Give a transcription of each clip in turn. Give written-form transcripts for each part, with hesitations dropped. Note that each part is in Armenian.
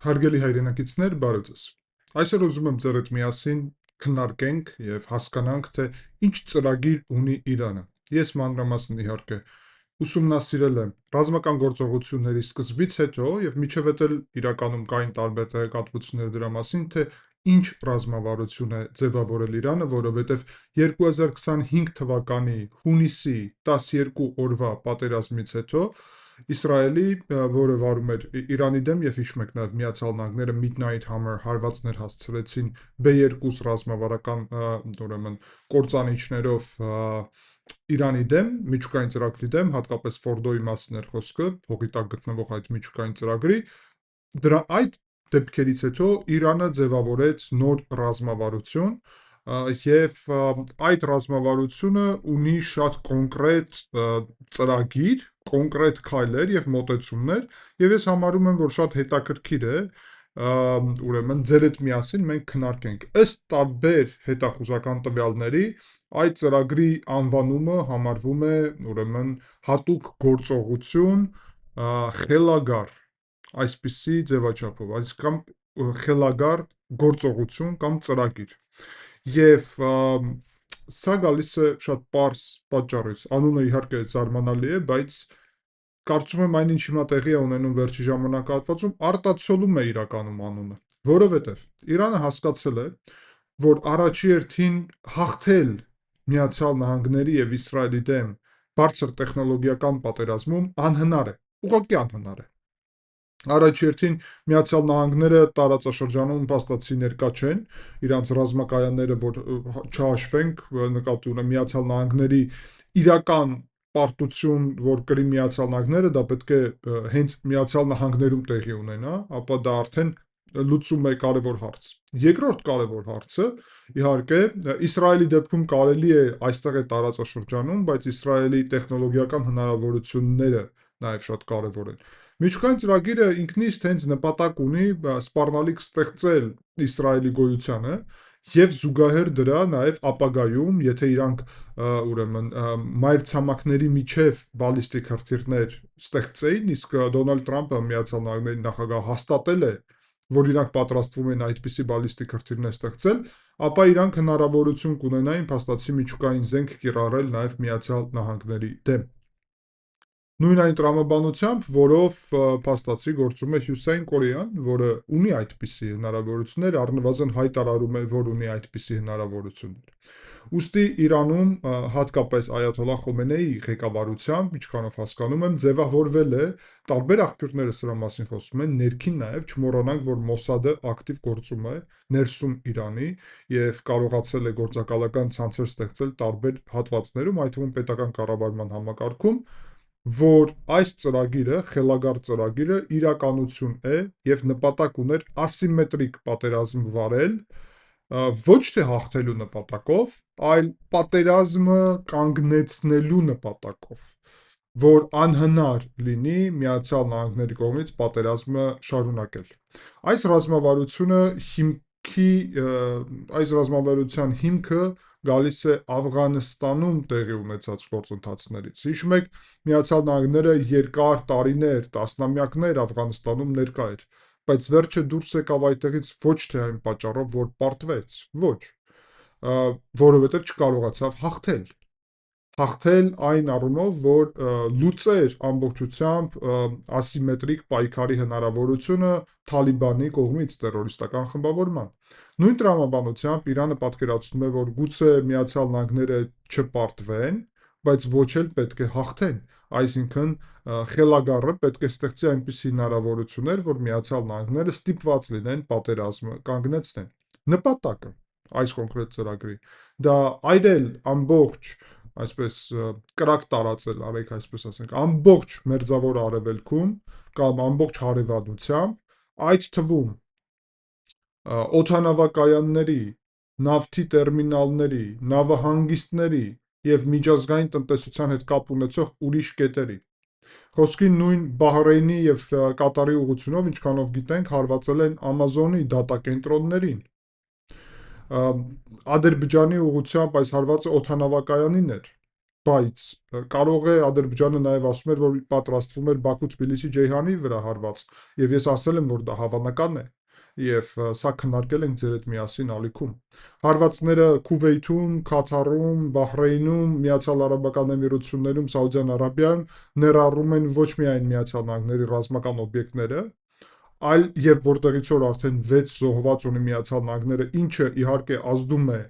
Հարգելի հայրենակիցներ, բարև ձեզ։ Այսօր ուզում եմ ձեր հետ միասին քննարկենք եւ հասկանանք, թե ինչ ծրագիր ունի Իրանը։ Ես մանրամասն իհարկե ուսումնասիրել եմ ռազմական գործողությունների սկզբից հետո եւ միջև էլ իրականում կային տարբեր տեղեկատվություններ դրա մասին, թե ինչ ռազմավարություն է ձևավորել Իրանը, որովհետեւ 2025 թվականի հունիսի 12 օրվա պատերազմից հետո Իսրայելի, որը վարում էր Իրանի դեմ եւ հիշում եք նաեւ Միացյալ Նահանգները Midnight Hammer հարվածներ հասցրեցին B2 ռազմավարական ուրեմն կործանիչներով Իրանի դեմ, միջուկային ծրագրի դեմ, հատկապես Ֆորդոյի մասին էր խոսքը, փողի տակ գտնվող այդ միջուկային ծրագրի, դրա այդ դեպքերից հետո Իրանը ձևավորեց նոր ռազմավարություն եւ այդ ռազմավարությունը ունի շատ կոնկրետ ծրագիր, կոնկրետ քայլեր եւ մոտեցումներ եւ ես համարում եմ, որ շատ հետաքրքիր է ուրեմն ձեր հետ միասին մենք քննարկենք ըստ տարբեր հետախուզական տվյալների այդ ծրագրի անվանումը համարվում է ուրեմն հատուկ գործողություն խելագար այսպիսի ձևաչափով այսքան խելագար գործողություն կամ ծրագիր եւ սա գալիս է շատ պարզ պատճառից անունը իհարկե զարմանալի է բայց կարծում եմ այնինչ հիմա տեղի է ունենում վերջի ժամանակահատվածում արտացոլում է իրականում անունը որովհետեւ Իրանը հասկացել է որ առաջի հերթին հաղթել Միացյալ Նահանգների եւ Իսրայելի դեմ բարձր տեխնոլոգիական պատերազմում անհնար է ուղղակի անհնար է Առաջի հերթին Միացյալ Նահանգները տարածաշրջանում փաստացի ներկա չեն, իրանց ռազմակայանները, որ չհաշվենք, նկատի ունեմ Միացյալ Նահանգների իրական պարտություն, որ կրի Միացյալ Նահանգները, դա պետք է հենց Միացյալ Նահանգներում տեղի ունենա, ապա դա արդեն լուծում է կարևոր հարց։ Երկրորդ կարևոր հարցը, իհարկե, Իսրայելի դեպքում կարելի է այստեղ է տարածաշրջանում, բայց Իսրայելի տեխնոլոգիական հնարավորությունները նաև շատ կարևոր են։ Միջուկային ծրագիրը ինքնից հենց նպատակ ունի սպառնալիք ստեղծել Իսրայելի գոյությանը եւ զուգահեռ դրա նաեւ ապագայում, եթե իրանք ուրեմն մայրցամաքների միջև բալիստիկ հրթիռներ ստեղծեին, իսկ Դոնալդ Թրամփը Միացյալ Նահանգների նախագահ հաստատել է, որ իրանք պատրաստվում են այդպիսի բալիստիկ հրթիռներ ստեղծել, ապա իրանք հնարավորություն կունենային փաստացի միջուկային զենք կիրառել նաեւ Միացյալ Նահանգների դեմ։ Նույն այն տրամաբանությամբ, որով փաստացի գործում է Հյուսիսային Կորեան, որը ունի այդպիսի հնարավորություններ, առնվազն հայտարարում է, որ ունի այդպիսի հնարավորություններ։ Ուստի Իրանում, հատկապես Այաթոլլահ Խոմեյնիի ղեկավարությամբ, ինչքանով հասկանում եմ, ձևավորվել է, տարբեր աղբյուրները սրա մասին խոսում են, ներքին նաև չմոռանանք, որ Մոսադը ակտիվ գործում է ներսում Իրանի եւ կարողացել է գործակալական ցանցեր ստեղծել տարբեր հատվածներում, այդ թվում պետական կառավարման համակարգում, որ այս ծրագիրը, խելագար ծրագիրը իրականություն է եւ նպատակ ուներ ասիմետրիկ պատերազմ վարել, ոչ թե հաղթելու նպատակով, այլ պատերազմը կանգնեցնելու նպատակով, որ անհնար լինի Միացյալ Նահանգների կողմից պատերազմը շարունակել։ Այս ռազմավարության հիմքը գալիս է Աֆղանստանում տեղի ունեցած գործընթացներից։ Հիշում եք, Միացյալ Նահանգները երկար տարիներ, տասնամյակներ Աֆղանստանում ներկա էր, բայց վերջը դուրս եկավ այդտեղից ոչ թե այն պատճառով, որ պարտվեց, ոչ, որովհետև չկարողացավ հաղթել այն առումով, որ լուծեր ամբողջությամբ ասիմետրիկ պայքարի հնարավորությունը Թալիբանի կողմից տերորիստական խմբավորման։ Նույն տրամաբանությամբ Իրանը պատկերացնում է, որ գուցե Միացյալ Նահանգները չպարտվեն, բայց ոչ էլ պետք է հաղթեն, այսինքն խելագարը պետք է ստեղծի այնպիսի հնարավորություններ, որ Միացյալ Նահանգները ստիպված լինեն պատերազմը կանգնեցնեն։ Նպատակը այս կոնկրետ ծրագրի դա այրել ամբողջ այսպես կրակ տարածել, արեք այսպես ասենք, ամբողջ մերձավոր արևելքում կամ ամբողջ հարևանությամբ, այդ թվում օդանավակայանների, նավթի տերմինալների, նավահանգիստների եւ միջազգային տնտեսության հետ կապ ունեցող ուրիշ կետերի։ Խոսքի նույն Բահրեյնի եւ Կատարի ուղղությունով, ինչքանով գիտենք, հարվածել են Ամազոնի դատակենտրոններին։ Ադրբեջանի ուղղությամբ այս հարվածը օդանավակայանին էր։ բայց կարող է Ադրբեջանը նաև ասում էր, որ պատրաստվում էր Բաքու-Թբիլիսի Ջեյհանի վրա հարված, եւ ես ասել եմ, որ դա հավանական է, եւ սա քննարկել ենք ձեր հետ միասին ալիքում։ Հարվածները Քուվեյթում, Քաթարում, Բահրեյնում, Միացյալ Արաբական Էմիրություններում, Սաուդյան Արաբիայում ներառում են ոչ միայն Միացյալ Նահանգների ռազմական օբյեկտները, այլ եւ որտեղից որ արդեն 6 զոհված ունի Միացյալ Նահանգները, ինչը իհարկե ազդում է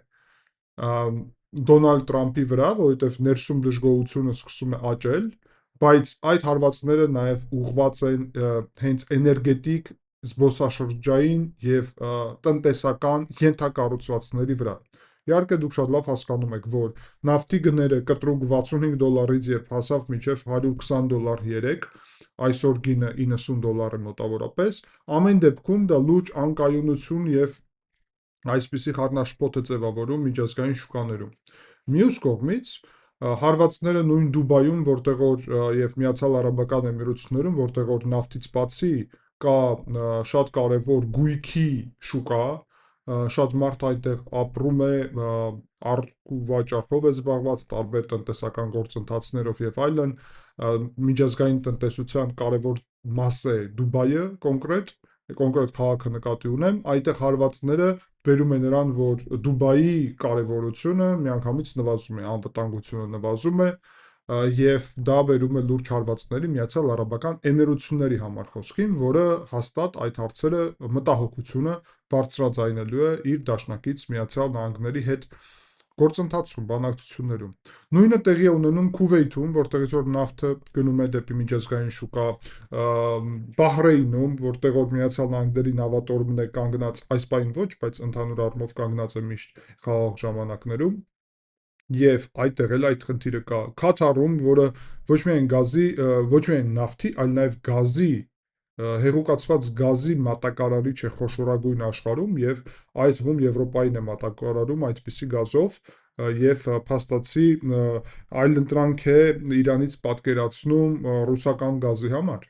Դոնալդ Տրամփի վրա, որովհետև ներսում դժգոհությունը սկսում է աճել, բայց այդ հարվածները նաև ուղղված են հենց էներգետիկ, զբոսաշրջային եւ տնտեսական ենթակառուցվածքների վրա։ Իհարկե դուք շատ լավ հասկանում եք, որ նավթի գները կտրուկ $65-ից երբ հասավ մինչև $120 երեկ, այսօր գինը $90 է մոտավորապես, ամեն դեպքում դա լուրջ անկայունություն եւ այսպիսի խառնաշփոթ է ձևավորում միջազգային շուկաներում։ Մյուս կողմից հարվածները նույն Դուբայում, որտեղ որ եւ Միացյալ Արաբական Էմիրություններում, որտեղ որ նավթից բացի կա շատ կարևոր գույքի շուկա, շատ մարդ այնտեղ ապրում է, առք ու վաճառքով է զբաղված, տարբեր տնտեսական գործընթացներով եւ այլն, միջազգային տնտեսության կարևոր մաս է Դուբայը կոնկրետ քաղաքը նկատի ունեմ, այդտեղ հարվածները բերում է նրան, որ Դուբայի կարևորությունը միանգամից նվազում է, անվտանգությունը նվազում է եւ դա բերում է լուրջ հարվածների Միացյալ Արաբական Էմիրությունների համար խոսքին, որը հաստատ այդ հարցերը մտահոգությունը բարձրաձայնելու է իր դաշնակից Միացյալ Նահանգների հետ գործընթացում, բանակցություններում։ Նույնը տեղի է ունենում Քուվեյթում, որտեղից որ նավթը գնում է դեպի միջազգային շուկա, Բահրեյնում, որտեղ որ Միացյալ Նահանգների նավատորմն է կանգնած, այս պայն ոչ, բայց ընդհանուր առումով կանգնած է միշտ խաղաղ ժամանակներում, եւ այդտեղ էլ այդ խնդիրը կա։ Քաթարում, որը ոչ միայն գազի, ոչ միայն նավթի, այլ նաեւ գազի հեղուկացված գազի մատակարարիչ է խոշորագույն աշխարհում եւ այդ թվում Եվրոպային է մատակարարում այդպիսի գազով եւ փաստացի այլընտրանք է Իրանից պատկերացնում ռուսական գազի համար։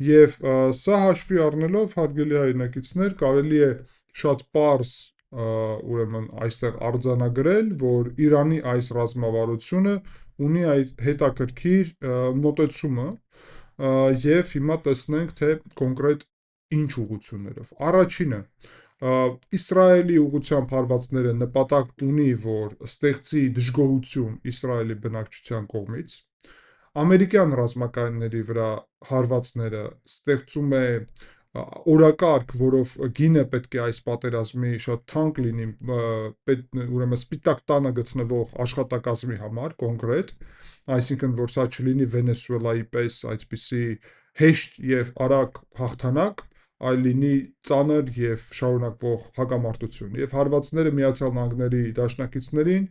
Եվ սա հաշվի առնելով, հարգելի հայրենակիցներ, կարելի է շատ պարզ ուրեմն այստեղ արձանագրել, որ Իրանի այս ռազմավարությունը ունի այդ հետաքրքիր մոտեցումը եւ հիմա տեսնենք, թե կոնկրետ ինչ ուղղություններով։ Առաջինը Իսրայելի ուղղությամբ հարվածները նպատակ ունի, որ ստեղծի դժգոհություն Իսրայելի բնակչության կողմից, ամերիկյան ռազմականների վրա հարվածները ստեղծում է օրակարգ, որով գինը պետք է այս պատերազմի շատ թանկ լինի, ուրեմն սպիտակ տանը գտնվող աշխատակազմի համար կոնկրետ, այսինքն որ սա չլինի Վենեսուելայի պես այդպիսի հեշտ եւ արագ հաղթանակ, այլ լինի ծանր եւ շարունակվող հակամարտություն։ Եվ հարվածները Միացյալ Նահանգների դաշնակիցներին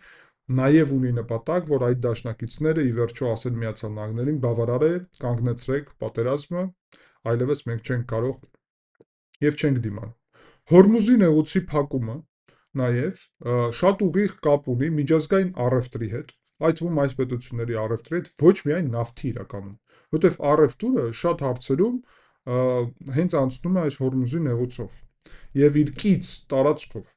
նաև ունի նպատակ, որ այդ դաշնակիցները ի վերջո ասեն Միացյալ Նահանգներին բավարար է, կանգնեցրեք պատերազմը, այլևս մենք չենք կարող եւ չենք դիմանում։ Հորմուզի նեղուցի փակումը նաև շատ ուղիղ կապ ունի միջազգային առևտրի հետ, այդ թվում այս պետությունների առևտրի հետ, ոչ միայն նավթի իրականում, որտեղ առևտուրը շատ հարցերում հենց անցնում է այս Հորմուզի նեղուցով եւ իր կից տարածքով։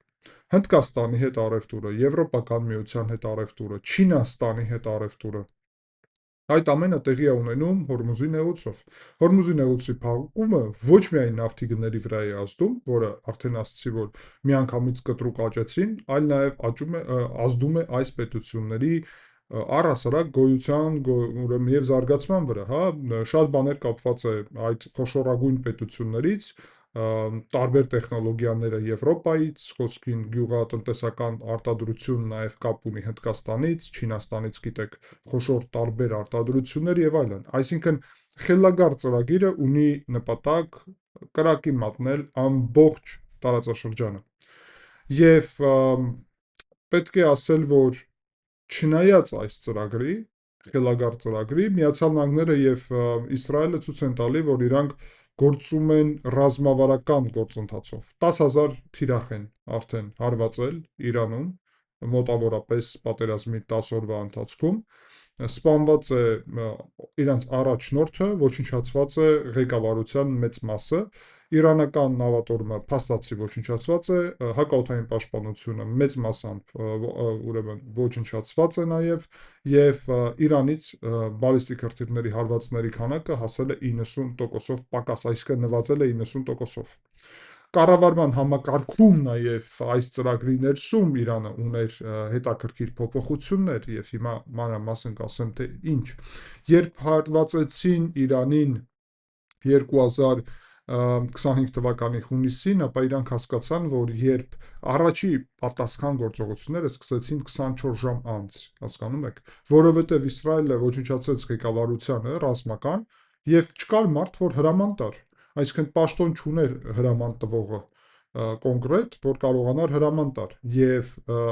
Հնդկաստանի հետ առևտուրը, Եվրոպական միության հետ առևտուրը, Չինաստանի հետ առևտուրը, այդ ամենը տեղի է ունենում Հորմուզի նեղուցով։ Հորմուզի նեղուցի փակումը ոչ միայն նավթի գների վրա է ազդում, որը արդեն ասացի, որ միանգամից կտրուկ աճեցին, այլ նաև ազդում է այս պետությունների առհասարակ գոյության ուրեմն եւ զարգացման վրա, հա, շատ բաներ կապված է այդ խոշորագույն պետություններից, տարբեր տեխնոլոգիաները Եվրոպայից, խոսքին գյուղատնտեսական արտադրություն նաև կապ ունի Հնդկաստանից, Չինաստանից, գիտեք, խոշոր տարբեր արտադրություններ եւ այլն։ Այսինքն խելագար ծրագիրը ունի նպատակ կրակի մատնել ամբողջ տարածաշրջանը։ Եվ պետք է ասել, որ չնայած այս ծրագրի, խելագար ծրագրի, Միացյալ Նահանգները եւ Իսրայելը ցույց են տալի, որ իրանք գործում են ռազմավարական գործընթացով։ 10,000 թիրախ են արդեն հարվածել Իրանում, մոտավորապես պատերազմի 10 օրվա ընթացքում, սպանված է իրանց առաջնորդը, ոչնչացված է ղեկավարության մեծ մասը, Իրանական նավատորմը փաստացի ոչնչացված է, հակաօդային պաշտպանությունը մեծ մասամբ ուրեմն ոչնչացված է նաև, եւ Իրանից բալիստիկ հրթիռների հարվածների քանակը հասել է 90%-ով պակաս, այսինքն նվազել է 90%-ով։ Կառավարման համակարգում նաև այս ծրագրի ներսում Իրանը ուներ հետաքրքիր փոփոխություններ, եւ հիմա մանրամասն կասեմ, թե ինչ։ Երբ հարվածեցին Իրանին 2025 թվականի հունիսին, ապա իրանք հասկացան, որ երբ առաջի պատասխան գործողությունները սկսեցին 24 ժամ անց, հասկանում եք, որովհետև Իսրայելը ոչնչացրեց ղեկավարությանը ռազմական եւ չկար մարդ, որ հրաման տար, այսինքն պաշտոն չուներ հրաման տվողը կոնկրետ, որ կարողանար հրաման տար, եւ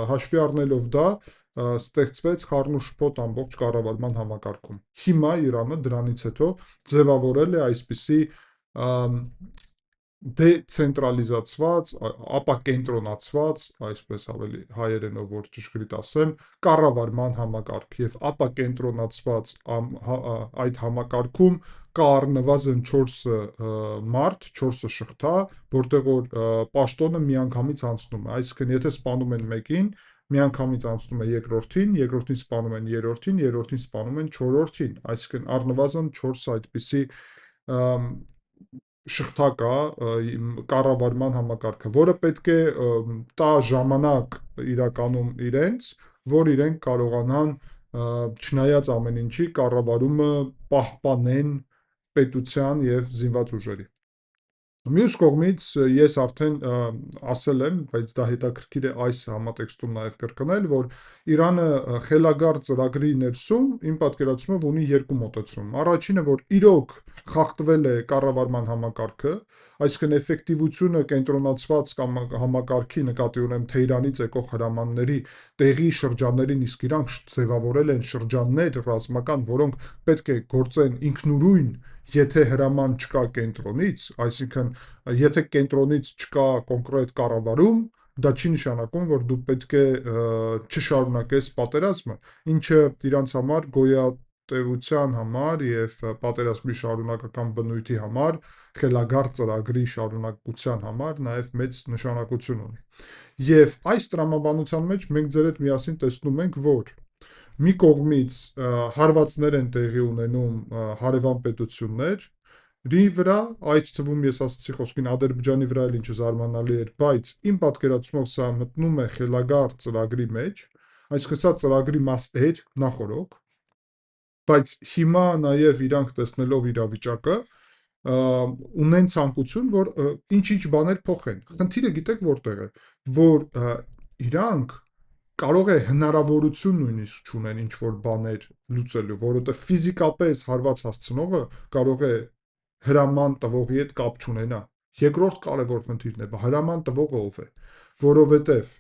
հաշվի առնելով դա ստեղծվեց խառնուշփոթ ամբողջ կառավարման համակարգում։ Հիմա Իրանը դրանից հետո ձևավորել է այսպիսի դեցենտրալիզացված, ապակենտրոնացված, այսպես ավելի հայերենով որ ճշգրիտ ասեմ, կառավարման համակարգ, եւ ապակենտրոնացված այդ համակարգում կա առնվազն 4 մարդ, 4 շղթա, որտեղ որ պաշտոնը միանգամից անցնում է, այսինքն եթե սպանում են մեկին, միանգամից անցնում է երկրորդին, երկրորդին սպանում են երրորդին, երրորդին սպանում են չորրորդին, այսինքն առնվազն 4 այդպիսի շղթա կա կառավարման համակարգը, որը պետք է տա ժամանակ իրականում իրենց, որ իրենք կարողանան չնայած ամեն ինչի կառավարումը պահպանեն պետության եւ զինված ուժերի։ Մյուս կողմից ես արդեն ասել եմ, բայց դա հետաքրքիր է այս համատեքստում նաև կրկնել, որ Իրանը խելագար ծրագրի ներսում իմ պատկերացումով ունի երկու մոտեցում։ Առաջինը, որ իրոք խախտվել է կառավարման համակարգը, այսինքն էֆեկտիվությունը կենտրոնացված համակարգի, նկատի ունեմ Թեհրանից եկող հրամանների տեղի շրջաններին, իսկ իրանք ձևավորել են շրջաններ ռազմական, որոնք պետք է գործեն ինքնուրույն, եթե հրաման չկա կենտրոնից, այսինքն եթե կենտրոնից չկա կոնկրետ կառավարում, դա չի նշանակում, որ դու պետք է չշարունակես պատերազմը, ինչը իրանց համար գոյատևության համար եւ պատերազմի շարունակական բնույթի համար, խելագար ծրագրի շարունակության համար նաեւ մեծ նշանակություն ունի։ Եվ այս տրամաբանության մեջ մենք ձեր հետ միասին տեսնում ենք, որ մի կողմից հարվածներ են տեղի ունենում հարևան պետությունների վրա, այդ թվում ես ասացի խոսքին Ադրբեջանի վրա էլ ինչը զարմանալի էր, բայց իմ պատկերացումով սա մտնում է խելագար ծրագրի մեջ, այսինքն սա ծրագրի մաս էր նախորոք, բայց հիմա նաև իրանք տեսնելով իրավիճակը ունեն ցանկություն, որ ինչ-ինչ բաներ փոխեն։ Խնդիրը գիտեք որտեղ է, որ իրանք կարող է հնարավորություն նույնիսկ չունեն ինչ-որ բաներ լուծելու, որովհետև ֆիզիկապես հարված հասցնողը կարող է հրաման տվողի հետ կապ չունենա։ Երկրորդ կարևոր խնդիրն է, հրաման տվողը ով է, որովհետև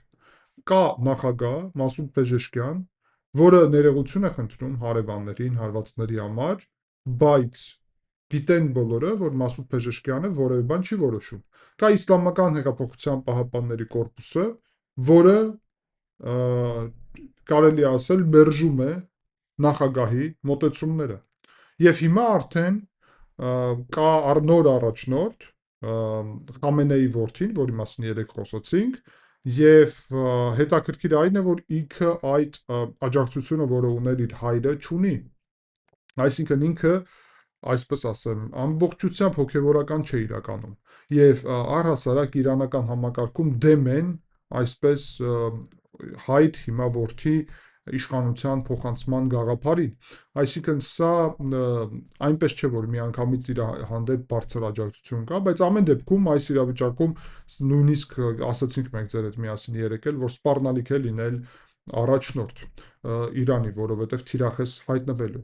կա նախագահ Մասուդ Փեզեշքյան, որը ներողություն է խնդրում հարևաններին, հարվածների համար, բայց գիտեն բոլորը, որ Մասուդ Փեզեշքյանը որևէ բան չի որոշում։ Կա Իսլամական հեղափոխության պահապանների կորպուսը, որը կարելի ասել մերժում է նախագահի մոտեցումները։ Եվ հիմա արդեն կա նոր առաջնորդ Խամենեի որդին, որի մասին երեք խոսացինք, եւ հետաքրքիր այն է, որ ինքը այդ աջակցությունը, որը ուներ իր հայրը, չունի։ Այսինքն ինքը, այսպես ասեմ, ամբողջությամբ հոգևորական չէ իրականում։ Եվ առհասարակ իրանական համակարգում դեմ են այսպես հայր հիմա որդի իշխանության փոխանցման գաղափարին։ Այսինքն սա այնպես չէ, որ միանգամից իր հանդեպ բարձր աջակցություն կա, բայց ամեն դեպքում այս իրավիճակում նույնիսկ ասացինք մենք ձեր հետ միասին երեկ էլ, որ սպառնալիք է լինել առաջնորդ Իրանի, որովհետև թիրախ է հայտնվելու։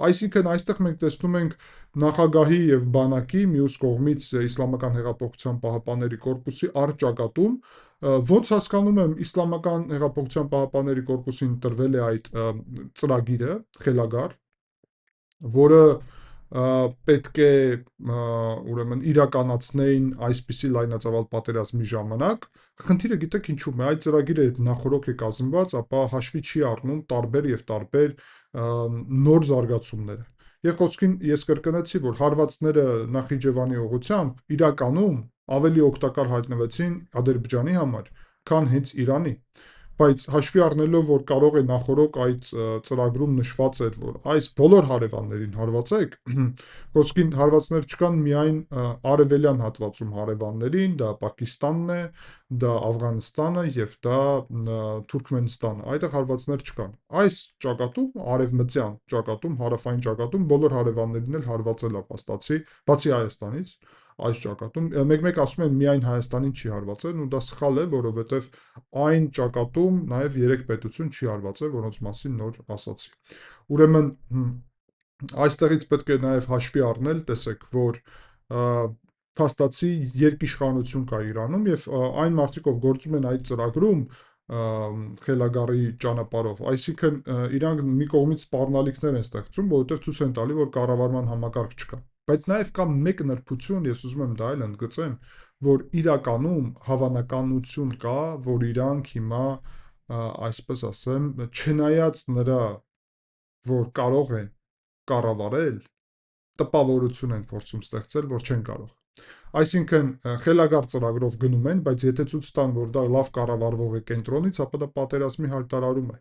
Այսինքն այստեղ մենք տեսնում ենք նախագահի եւ բանակի, մյուս կողմից Իսլամական հեղափոխության պահապանների կորպուսի առճակատում, ոնց հասկանում եմ Իսլամական հեղափոխության պահապանների կորպուսին տրվել է այդ ծրագիրը, խելագար, որը պետք է ուրեմն իրականացնեին այսպիսի լայնածավալ պատերազմի ժամանակ, խնդիրը գիտեք ինչու՞մ է, այդ ծրագիրը նախորոք է կազմված, ապա հաշվի չի առնում տարբեր եւ տարբեր նոր զարգացումները։ Եվ խոսքին ես կրկնեցի, որ հարվածները Նախիջևանի ուղղությամբ իրականում ավելի օգտակար հայտնվեցին Ադրբեջանի համար, քան հենց Իրանի։ Բայց հաշվի առնելով, որ կարող է նախօրոք այդ ծրագրում նշված էր, որ այս բոլոր հարևաններին հարվածեք, ոսկին հարվածներ չկան միայն արևելյան հատվածում հարևաններին, դա Պակիստանն է, դա Աֆղանստանը եւ դա Թուրքմենստանը, այդտեղ հարվածներ չկան։ Այս ճակատում, արևմտյան ճակատում, հարավային ճակատում բոլոր հարևաններին էլ հարվածել է փաստացի, բացի Հայաստանից, այս ճակատում մեկ-մեկ ասում են միայն Հայաստանին չի հարվածել, ու դա սխալ է, որովհետև այն ճակատում նաև 3 պետություն չի հարվածել, որոնց մասին նոր ասացի։ Ուրեմն այստեղից պետք է նաև հաշվի առնել, տեսեք, որ փաստացի երկիշխանություն կա Իրանում եւ այն մարդիկ, ով գործում են այդ ծրագրում, խելագարի ճանապարհով, այսինքն իրանք մի կողմից սպառնալիքներ են ստեղծում, որովհետև ցույց են տալի, որ կառավարման համակարգ չկա։ Բայց նաև կա մեկ նրբություն, ես ուզում եմ դա էլ ընդգծեմ, որ իրականում հավանականություն կա, որ իրանք հիմա, այսպես ասեմ, չնայած նրա, որ կարող են կառավարել, տպավորություն են փորձում ստեղծել, որ չեն կարող։ Այսինքն խելագար ծրագրով գնում են, բայց եթե ցույց տան, որ դա լավ կառավարվող է կենտրոնից, ապա դա պատերազմի հայտարարում է։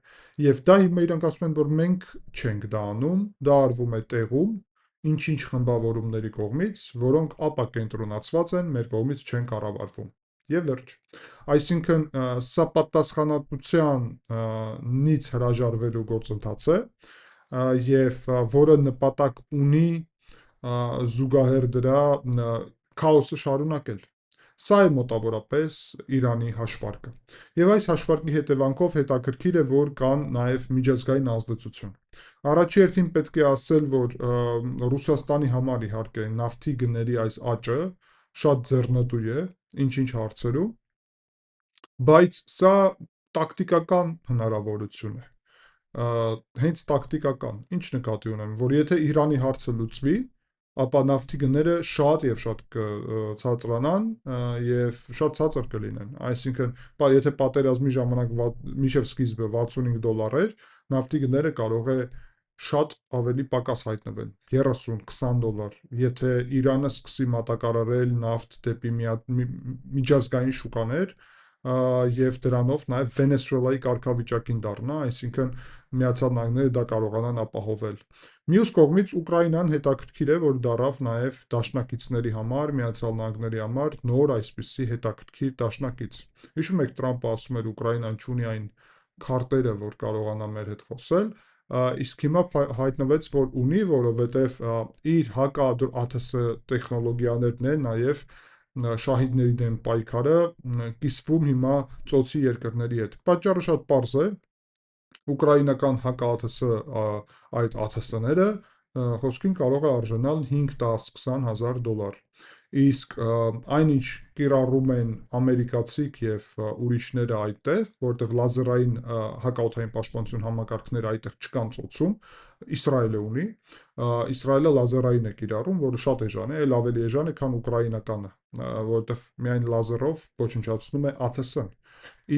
Եվ դա հիմա իրանք ասում են, որ մենք չենք դա անում, դա արվում է տեղում, ինչ-ինչ խմբավորումների կողմից, որոնք ապա կենտրոնացված են, մեր կողմից չեն կառավարվում։ Եվ վերջ։ Այսինքն սա պատասխանատվությանից հրաժարվելու գործընթաց է, եւ որը նպատակ ունի զուգահեռ դրա քաոսը շարունակել։ Սա է մոտավորապես Իրանի հաշվարկը։ Եվ այս հաշվարկի հետևանքով հետաքրքիր է, որ կան նաև միջազգային ազդեցություն։ Առաջի հերթին պետք է ասել, որ Ռուսաստանի համար իհարկե նավթի գների այս աճը շատ ձեռնտու է ինչ-ինչ հարցերում, բայց սա տակտիկական հնարավորություն է։ Հենց տակտիկական, ինչ նկատի ունեմ, որ եթե Իրանի հարցը լուծվի, ապա նավթի գները շատ եւ շատ կցածրանան եւ շատ ցածր կլինեն։ Այսինքն, եթե պատերազմի ժամանակ մինչև սկիզբը $65 էր, նավթի գները կարող է շատ ավելի պակաս հայտնվեն, $30-20։ Եթե Իրանը սկսի մատակարարել նավթ դեպի միջազգային շուկաներ, եւ դրանով նաև Վենեսուելայի կարգավիճակին դառնա, այսինքն Միացյալ Նահանգները դա կարողանան ապահովել։ Մյուս կողմից Ուկրաինան հետաքրքիր է, որ դառավ նաև դաշնակիցների համար, Միացյալ Նահանգների համար նոր այսպիսի հետաքրքիր դաշնակից։ Հիշում եք, Տրամպը ասում էր Ուկրաինան չունի այն քարտերը, որ կարողանա մեր հետ խոսել, իսկ հիմա հայտնվեց, որ ունի, որովհետև իր ԱԹՍ տեխնոլոգիաներն են նաև շահիդների դեմ պայքարը կիսվում հիմա ծոցի երկրների հետ։ Պատճառը շատ պարզ է, ուկրաինական ՀԱԿ-ԱԹՍ այդ ԱԹՍ-ները խոսքին կարող է արժանալ 5-10-20 հազար դոլար, իսկ այնինչ կիրառում են ամերիկացիք եւ ուրիշները այդտեղ, որտեղ լազերային հակաօդային պաշտպանություն համակարգները այդտեղ չկան ծոցում, Իսրայելը ունի, Իսրայելը լազերային է կիրառում, որը շատ էժան է, այլ ավելի էժան է, քան ուկրաինականը, որովհետև միայն լազերով ոչնչացնում է ԱԹՍ-ն։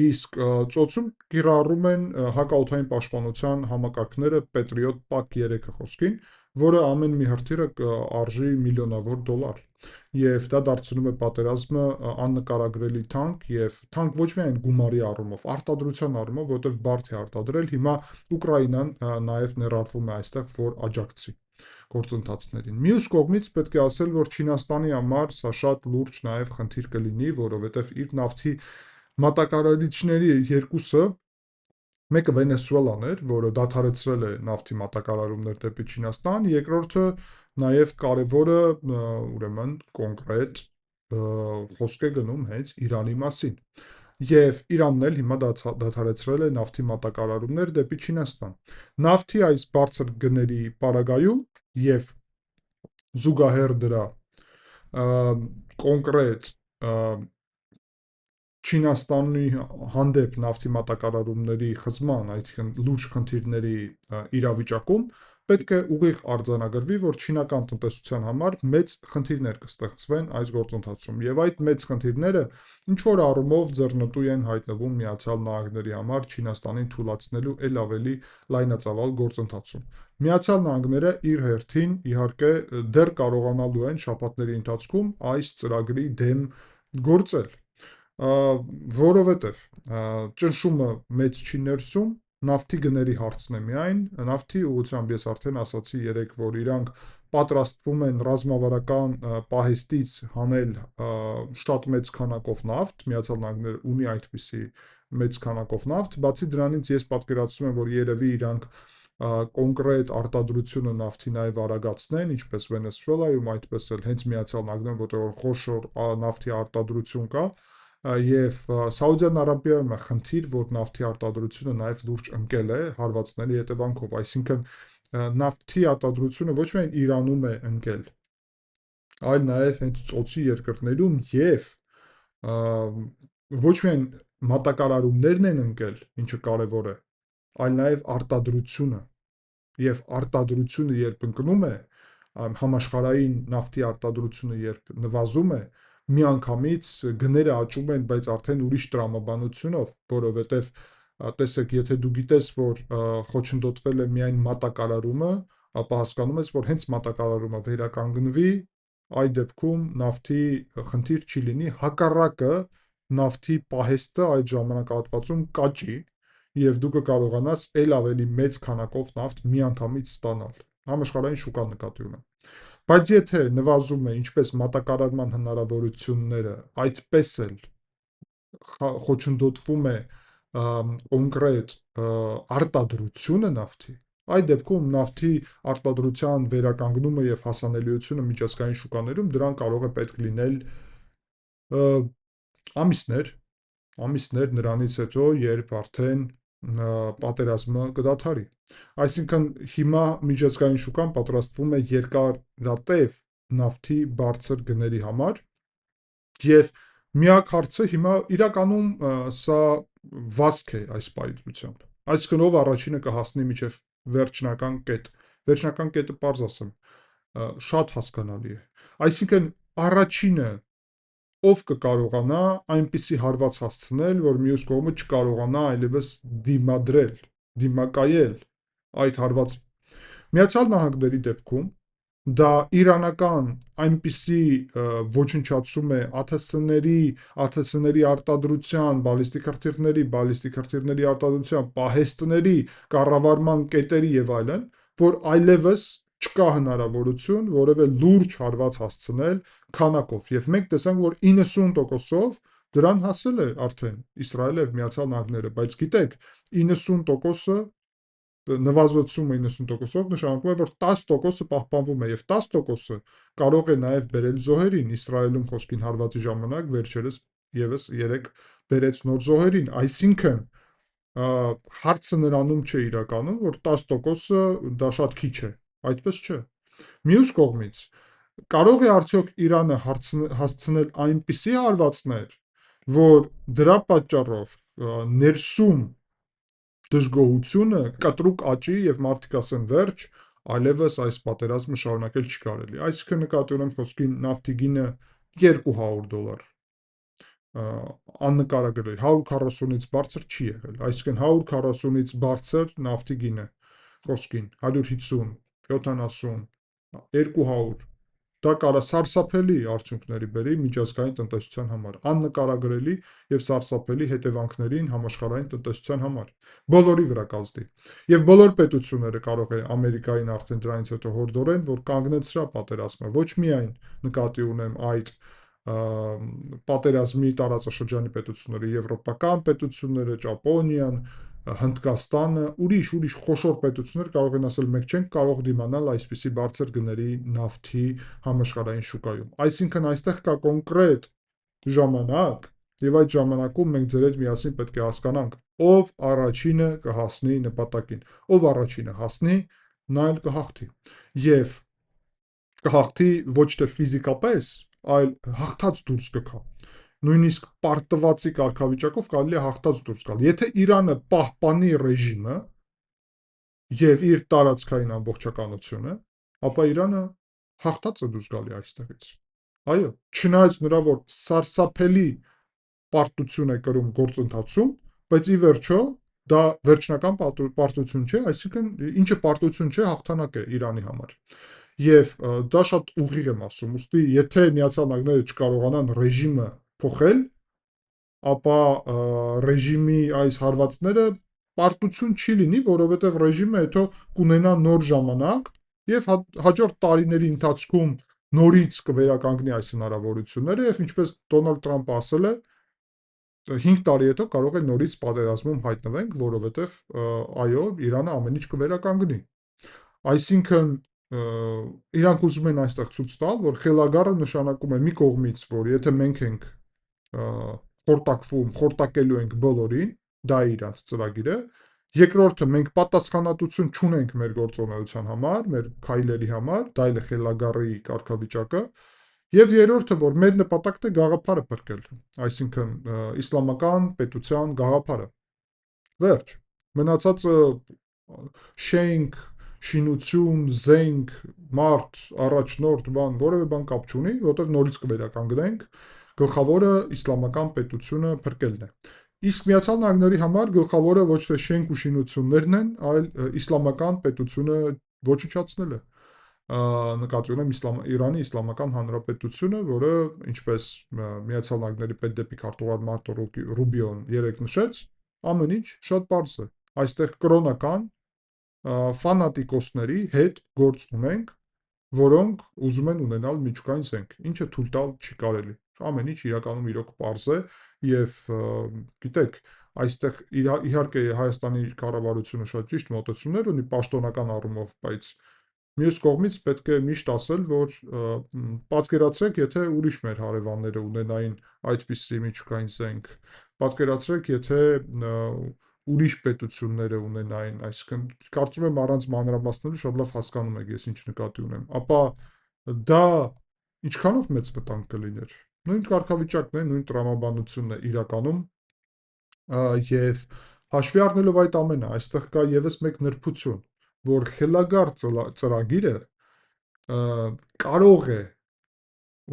Իսկ ծոցում կիրառում են հակաօդային պաշտպանության համակարգները Patriot PAC-3-ը խոսքին, որը ամեն մի հրթիռը արժի միլիոնավոր դոլար։ Եվ դա դարձնում է պատերազմը աննկարագրելի թանկ, եւ թանկ ոչ միայն գումարի առումով, արտադրության առումով, որովհետև բարդ է արտադրել, հիմա Ուկրաինան նաև ներառվում է այստեղ, որ աջակցի գործընթացներին։ Մյուս կողմից պետք է ասել, որ Չինաստանի համար սա շատ լուրջ նաև խնդիր կլինի, որովհետև իր նավթի մատակարարիչների երկուսը, մեկը Վենեսուելան էր, որը դադարեցրել է նավթի մատակարարումներ դեպի Չինաստան, երկրորդը նաև կարևորը, ուրեմն կոնկրետ խոսք է գնում հենց Իրանի մասին։ Եվ Իրանն էլ հիմա դադարեցրել է նավթի մատակարարումներ դեպի Չինաստան։ Նավթի այս բարձր գների պարագայում եւ զուգահեռ դրա կոնկրետ Չինաստանի հանդեպ նավթի մատակարարումների խզման, այսինքն լուրջ խնդիրների իրավիճակում պետք է ուղիղ արձանագրվի, որ չինական տնտեսության համար մեծ խնդիրներ կստեղծվեն այս գործընթացում, եւ այդ մեծ խնդիրները ինչ-որ առումով ձեռնտու են հայտնվում Միացյալ Նահանգների համար Չինաստանին թուլացնելու էլ ավելի լայնածավալ գործընթացում։ Միացյալ Նահանգները իր հերթին, իհարկե, դեռ կարողանալու են շաբաթների ընթացքում այս ծրագրի դեմ գործել, որովհետև ճնշումը մեծ չի ներսում, նավթի գների հարցն է միայն, նավթի ուղղությամբ ես արդեն ասացի երեկ, որ իրանք պատրաստվում են ռազմավարական պահեստից հանել շատ մեծ քանակով նավթ, Միացյալ Նահանգները ունի այդպիսի մեծ քանակով նավթ, բացի դրանից ես պատկերացնում եմ, որ երևի իրանք կոնկրետ արտադրությունը նավթի նաև արագացնեն, ինչպես Վենեսուելայում, այդպես էլ հենց Միացյալ Նահանգներում, որտեղ խոշոր նավթի արտադրություն կա, եւ Սաուդյան Արաբիայում է խնդիր, որ նավթի արտադրությունը նաև լուրջ ընկել է հարվածների հետևանքով, այսինքն նավթի արտադրությունը ոչ միայն Իրանում է ընկել, այլ նաև հենց ծոցի երկրներում եւ ոչ միայն մատակարարումներն են ընկել, ինչը կարևոր է, այլ նաև արտադրությունը, եւ արտադրությունը երբ ընկնում է, համաշխարհային նավթի արտադրությունը երբ նվազում է, միանգամից գները աճում են, բայց արդեն ուրիշ տրամաբանությունով, որովհետև տեսեք, եթե դու գիտես, որ խոչընդոտվել է միայն մատակարարումը, ապա հասկանում ես, որ հենց մատակարարումը վերականգնվի, այդ դեպքում նավթի խնդիր չի լինի, հակառակը նավթի պահեստը այդ ժամանակահատվածում կաճի, եւ դու կկարողանաս էլ ավելի մեծ քանակով նավթ միանգամից ստանալ, համաշխարհային շուկան նկատի ունեմ։ Բայց եթե նվազում է ինչպես մատակարարման հնարավորությունները, այդպես էլ խոչընդոտվում է կոնկրետ արտադրությունը նավթի, այդ դեպքում նավթի արտադրության վերականգնումը եւ հասանելիությունը միջազգային շուկաներում դրան կարող է պետք լինել ամիսներ նրանից հետո, երբ արդեն պատերազմը կդադարի։ Այսինքն հիմա միջազգային շուկան պատրաստվում է երկարատև նավթի բարձր գների համար եւ միակ հարցը հիմա իրականում սա վազք է այս պայծրությամբ։ Այսինքն ով առաջինը կհասնի միջև վերջնական կետ։ Վերջնական կետը պարզ ասեմ, շատ հասկանալի է։ Այսինքն առաջինը ով կկարողանա այնպիսի հարված հասցնել, որ մյուս կողմը չկարողանա այլևս դիմադրել, դիմակայել այդ հարվածին։ Միացյալ Նահանգների դեպքում դա իրանական այնպիսի ոչնչացում է ԱԹՍ-ների արտադրության, բալիստիկ հրթիռների արտադրության, պահեստների, կառավարման կետերի եւ այլն, որ այլևս չկա հնարավորություն որևէ լուրջ հարված հասցնել քանակով, եւ մենք տեսանք, որ 90%-ով դրան հասել է արդեն Իսրայելը եւ Միացյալ Նահանգները, բայց գիտեք, 90%-ը նվազեցումը 90%-ով նշանակում է, որ 10%-ը պահպանվում է եւ 10%-ը կարող է նաեւ բերել զոհերին։ Իսրայելում խոսքին հարվածի ժամանակ վերջերս եւս 3 բերեց նոր զոհերին, այսինքն հարցը նրանում չէ իրականում, որ 10%-ը դա շատ քիչ է, այդպես չէ։ Մյուս կողմից կարող է արդյոք Իրանը հասցնել այնպիսի հարվածներ, որ դրա պատճառով ներսում դժգոհությունը կտրուկ աճի եւ մարդիկ ասեն վերջ, այլևս այս պատերազմը շարունակել չի կարելի։ Այսինքն նկատի ունեմ խոսքին նավթի գինը $200 աննկարագրելի 140-ից բարձր չի եղել, այսինքն 140-ից բարձր նավթի գինը խոսքին 150, 70, 200 դա կարա սարսափելի արդյունքների բերի միջազգային տնտեսության համար, աննկարագրելի եւ սարսափելի հետևանքներին համաշխարհային տնտեսության համար, բոլորի վրա կազդի։ Եվ բոլոր պետությունները կարող է Ամերիկային արդեն դրանից հետո հորդորեն, որ կանգնեցրա պատերազմը, ոչ միայն նկատի ունեմ այդ պատերազմի տարածաշրջանի պետությունները, եվրոպական պետությունները, Ճապոնիան, Հնդկաստանը, ուրիշ խոշոր պետություններ կարող են ասել, մենք չենք կարող դիմանալ այսպիսի բարձր գների նավթի համաշխարհային շուկայում։ Այսինքն այստեղ կա կոնկրետ ժամանակ, եւ այդ ժամանակում մենք ձեր հետ միասին պետք է հասկանանք, ով առաջինը կհասնի նպատակին, ով առաջինը հասնի, նա էլ կհաղթի։ Եվ կհաղթի ոչ թե ֆիզիկապես, այլ հաղթած դուրս կգա։ Նույնիսկ պարտվածի կարգավիճակով կարելի է հաղթած դուրս գալ։ Եթե Իրանը պահպանի ռեժիմը եւ իր տարածքային ամբողջականությունը, ապա Իրանը հաղթած է դուրս գալի այստեղից։ Այո, չնայած նրա որ սարսափելի պարտություն է կրում գործընթացում, բայց ի վերջո դա վերջնական պարտություն չէ, այսինքն ինչը պարտություն չէ, հաղթանակ է Իրանի համար։ Եվ դա շատ ուղիղ եմ ասում, ուստի եթե Միացյալ Նահանգները չկարողանան ռեժիմը փոխել, ապա ռեժիմի այս հարվածները պարտություն չի լինի, որովհետև ռեժիմը հետո կունենա նոր ժամանակ եւ հաջորդ տարիների ընթացքում նորից կվերականգնի այս հնարավորությունները եւ ինչպես Դոնալդ Թրամփը ասել է, 5 տարի հետո կարող է նորից պատերազմում հայտնվենք, որովհետև այո, Իրանը ամեն ինչ կվերականգնի։ Այսինքն իրանք ուզում են այստեղ ցույց տալ, որ խելագարը նշանակում է մի կողմից, որ եթե մենք ենք խորտակվում, խորտակելու ենք բոլորին, դա է իրանց ծրագիրը։ Երկրորդը, մենք պատասխանատվություն չունենք մեր գործունեության համար, մեր քայլերի համար, դա էլ է խելագարի կարգավիճակը։ Եվ երրորդը, որ մեր նպատակն է գաղափարը փրկել, այսինքն իսլամական պետության գաղափարը։ Վերջ։ Մնացածը շենք, շինություն, զենք, մարդ, առաջնորդ, որևէ բան կապ չունի, որովհետև նորից կվերականգնենք, գլխավորը իսլամական պետությունը փրկելն է։ Իսկ Միացյալ Նահանգների համար գլխավորը ոչ թե շենք ու շինություններն են, այլ իսլամական պետությունը ոչնչացնելը։ Նկատի ունեմ Իրանի Իսլամական Հանրապետությունը, որը ինչպես Միացյալ Նահանգների պետդեպի քարտուղար Մարկո Ռուբիոն երեկ նշեց, ամեն ինչ շատ պարզ է։ Այստեղ կրոնական ֆանատիկոսների հետ գործ ունենք, որոնք ուզում են ունենալ միջուկային զենք, ինչը թույլ տալ չի կարելի։ Ամեն ինչ իրականում իրոք պարզ է եւ գիտեք, այստեղ իհարկե Հայաստանի կառավարությունը շատ ճիշտ մոտեցումներ ունի պաշտոնական առումով, բայց մյուս կողմից պետք է միշտ ասել, որ պատկերացրեք, եթե ուրիշ մեր հարևանները ունենային այդպիսի միջուկային զենք, պատկերացրեք, եթե ուրիշ պետությունները ունենային, այսինքն կարծում եմ առանց մանրամասնելու շատ լավ հասկանում եք ես ինչ նկատի ունեմ, ապա դա ինչքանով մեծ վտանգ կլիներ։ Նույն կարգավիճակն է, նույն տրամաբանությունն է իրականում եւ հաշվի առնելով այդ ամենը, այստեղ կա եւս մեկ նրբություն, որ խելագար ծրագիրը կարող է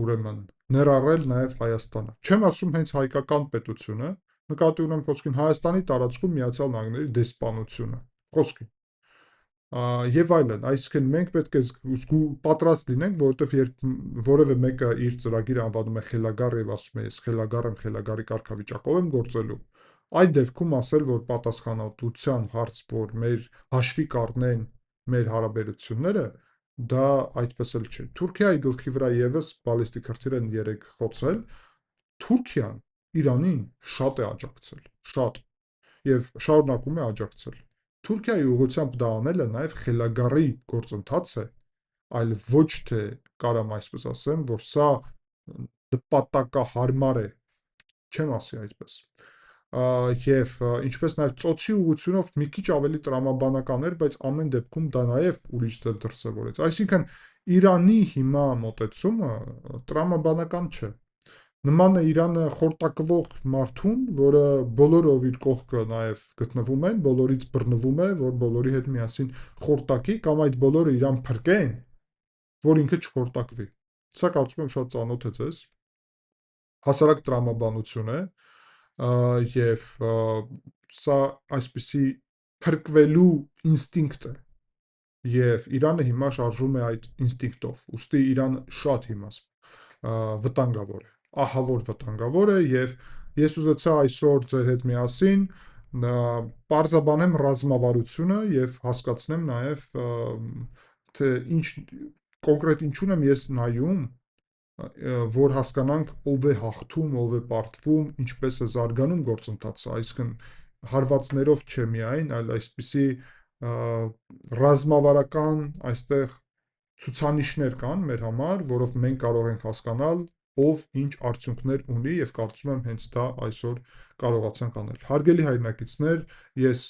ուրեմն ներառել նաև Հայաստանը։ Չեմ ասում հենց հայկական պետությունը, նկատի ունեմ խոսքին Հայաստանի տարածքում Միացյալ Նահանգների դեսպանությունը, խոսքին եւ այլն, այսինքն մենք պետք է պատրաստ լինենք, որովհետեւ երբ որևէ մեկը իր ծրագիրը անվանում է խելագար եւ ասում է ես խելագար եմ, խելագարի կարգավիճակով եմ գործելու, այդ դեպքում ասել, որ պատասխանատվության հարց, որ մեր հաշվի կառնեն մեր հարաբերությունները, դա այդպես էլ չէ։ Թուրքիայի գլխի վրա եւս բալիստիկ հրթիռ են երեք խոցել, Թուրքիան Իրանին շատ է աջակցել, շատ եւ շարունակում է աջակցել։ Թուրքիայի ուղղությամբ դա անելը նաեւ խելագարի գործընթաց է, այլ ոչ թե կարամ այսպես ասեմ, որ սա նպատակահարմար է, չեմ ասի այդպես։ Եվ ինչպես նաև ծոցի ուղղությունով մի քիչ ավելի տրամաբանական էր, բայց ամեն դեպքում դա նաև ուրիշ ձև դրսևորեց։ Այսինքն Իրանի հիմա մոտեցումը տրամաբանական չէ։ Նման է Իրանը խորտակվող մարդուն, որը բոլորով իր կողքը նաև գտնվում են, բոլորից բռնվում է, որ բոլորի հետ միասին խորտակի կամ այդ բոլորը իրան փրկեն, որ ինքը չխորտակվի։ Սա կարծում եմ շատ ծանոթ է ձեզ։ Հասարակ տրամաբանություն է եւ սա այսպիսի փրկվելու ինստինկտ է եւ Իրանը հիմա շարժվում է այդ ինստինկտով, ուստի Իրանը շատ հիմա վտանգավոր է, ահավոր վտանգավոր է եւ ես ուզեցա այսօր ձեր հետ միասին պարզաբանեմ ռազմավարությունը եւ հասկացնեմ նաեւ թե ինչ կոնկրետ ինչուն եմ ես նայում, որ հասկանանք ով է հաղթում, ով է պարտվում, ինչպես է զարգանում գործընթացը, այսինքն հարվածներով չէ միայն, այլ այսպիսի ռազմավարական այստեղ ցուցանիշներ կան մեր համար, որով մենք կարող ենք հասկանալ ով ինչ արդյունքներ ունի եւ կարծում եմ հենց դա այսօր կարողացանք անել։ Հարգելի հայրենակիցներ, ես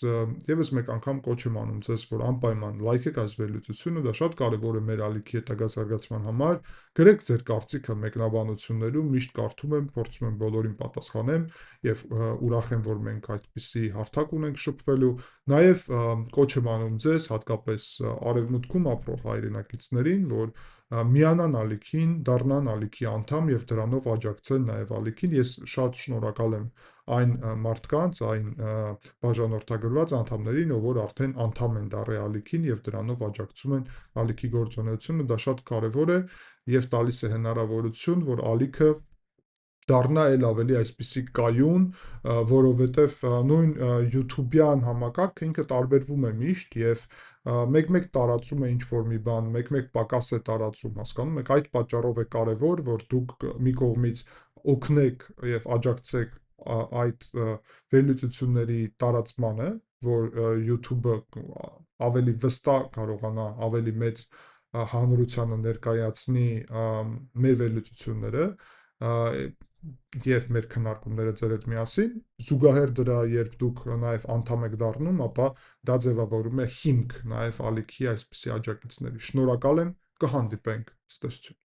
եւս մեկ անգամ կոչ եմ անում ձեզ, որ անպայման լայքեք այս վերլուծությունը, դա շատ կարեւոր է մեր ալիքի հետագա զարգացման համար։ Գրեք ձեր կարծիքը մեկնաբանություններում, միշտ կարդում եմ, փորձում եմ բոլորին պատասխանեմ եւ ուրախ եմ, որ մենք այդպիսի հարթակ ունենք շփվելու։ Նաեւ կոչ եմ անում ձեզ, հատկապես արևմուտքում ապրող հայրենակիցներին, որ միանան ալիքին, դառնան ալիքի անդամ եւ դրանով աջակցեն նաեւ ալիքին։ Ես շատ շնորհակալ եմ այն մարդկանց, այն բաժանորդագրված անդամներին, որ արդեն անդամ են դառել ալիքին եւ դրանով աջակցում են ալիքի գործունեությունը, դա շատ կարեւոր է եւ տալիս է հնարավորություն, որ ալիքը դառնա էլ ավելի այսպիսի կայուն, որովհետև նույն YouTube-յան համակարգը ինքը տարբերվում է միշտ եւ մեկ-մեկ տարածում է ինչ-որ մի բան, մեկ-մեկ պակաս է տարածում, հասկանում եք, այդ պատճառով է կարևոր, որ դուք մի կողմից օգնեք եւ աջակցեք այդ վերլուծությունների տարածմանը, որ YouTube-ը ավելի վստահ կարողանա ավելի մեծ հանրությանը ներկայացնի մեր վերլուծությունները եւ մեր քննարկումները ձեր հետ միասին, զուգահեռ դրա, երբ դուք նաեւ անդամ եք դառնում, ապա դա ձևավորում է հիմք նաեւ ալիքի այսպիսի աջակիցների։ Շնորհակալ եմ, կհանդիպենք, ցտեսություն։